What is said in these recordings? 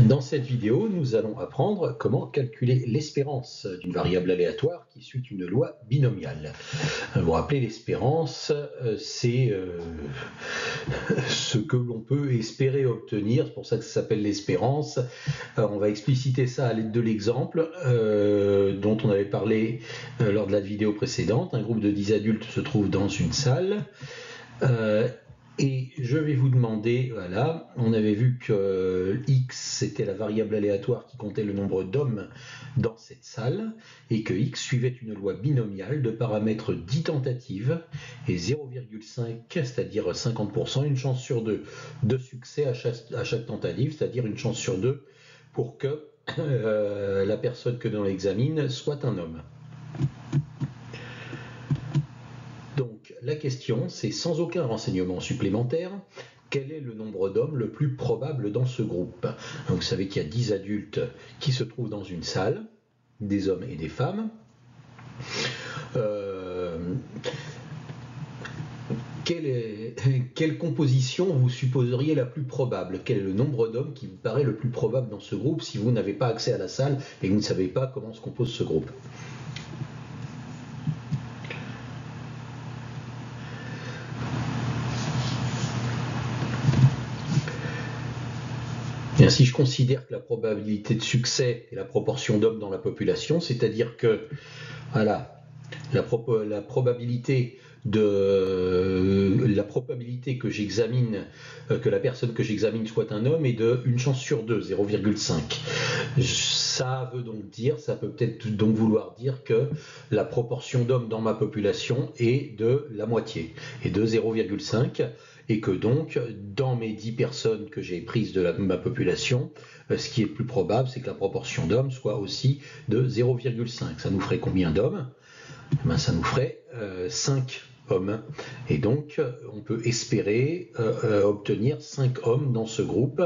Dans cette vidéo, nous allons apprendre comment calculer l'espérance d'une variable aléatoire qui suit une loi binomiale. Vous vous rappelez, l'espérance, c'est ce que l'on peut espérer obtenir, c'est pour ça que ça s'appelle l'espérance. On va expliciter ça à l'aide de l'exemple dont on avait parlé lors de la vidéo précédente. Un groupe de 10 adultes se trouve dans une salle. Et je vais vous demander, voilà, on avait vu que x c'était la variable aléatoire qui comptait le nombre d'hommes dans cette salle et que x suivait une loi binomiale de paramètres 10 tentatives et 0,5, c'est-à-dire 50%, une chance sur 2 de succès à chaque tentative, c'est-à-dire une chance sur 2 pour que la personne que l'on examine soit un homme. Donc la question, c'est sans aucun renseignement supplémentaire, quel est le nombre d'hommes le plus probable dans ce groupe? Donc, vous savez qu'il y a 10 adultes qui se trouvent dans une salle, des hommes et des femmes. Quelle composition vous supposeriez la plus probable? Quel est le nombre d'hommes qui vous paraît le plus probable dans ce groupe si vous n'avez pas accès à la salle et que vous ne savez pas comment se compose ce groupe? Bien, si je considère que la probabilité de succès est la proportion d'hommes dans la population, c'est-à-dire que voilà, la probabilité que j'examine, que la personne que j'examine soit un homme est de une chance sur 2, 0,5. Ça veut donc dire, ça peut peut-être donc vouloir dire que la proportion d'hommes dans ma population est de la moitié, et de 0,5. Et que donc, dans mes 10 personnes que j'ai prises de ma population, ce qui est le plus probable, c'est que la proportion d'hommes soit aussi de 0,5. Ça nous ferait combien d'hommes? Ça nous ferait 5 hommes. Et donc, on peut espérer obtenir 5 hommes dans ce groupe.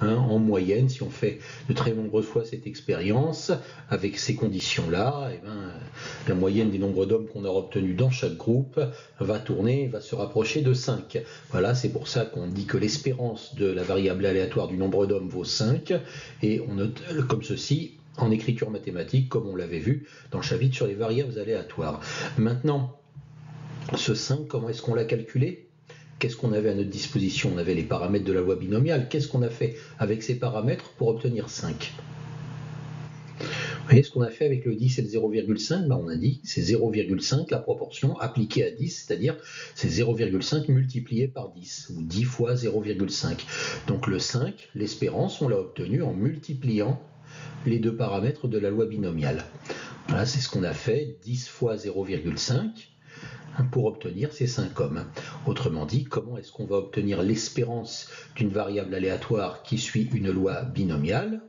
En moyenne, si on fait de très nombreuses fois cette expérience, avec ces conditions-là, la moyenne des nombres d'hommes qu'on aura obtenus dans chaque groupe va se rapprocher de 5. Voilà, c'est pour ça qu'on dit que l'espérance de la variable aléatoire du nombre d'hommes vaut 5. Et on note comme ceci en écriture mathématique, comme on l'avait vu dans le chapitre sur les variables aléatoires. Maintenant, ce 5, comment est-ce qu'on l'a calculé? Qu'est-ce qu'on avait à notre disposition? On avait les paramètres de la loi binomiale. Qu'est-ce qu'on a fait avec ces paramètres pour obtenir 5? Vous voyez ce qu'on a fait avec le 10 et le 0,5? On a dit c'est 0,5 la proportion appliquée à 10, c'est-à-dire c'est 0,5 multiplié par 10, ou 10 fois 0,5. Donc le 5, l'espérance, on l'a obtenu en multipliant les deux paramètres de la loi binomiale. Voilà, c'est ce qu'on a fait, 10 fois 0,5 pour obtenir ces 5 hommes. Autrement dit, comment est-ce qu'on va obtenir l'espérance d'une variable aléatoire qui suit une loi binomiale?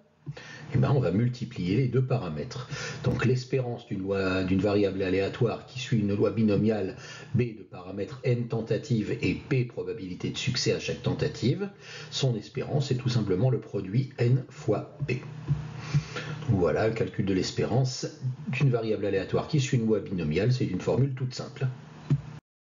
On va multiplier les deux paramètres. Donc l'espérance d'une variable aléatoire qui suit une loi binomiale, B de paramètres n tentatives et P probabilité de succès à chaque tentative, son espérance est tout simplement le produit n fois P. Voilà, le calcul de l'espérance d'une variable aléatoire qui suit une loi binomiale, c'est une formule toute simple.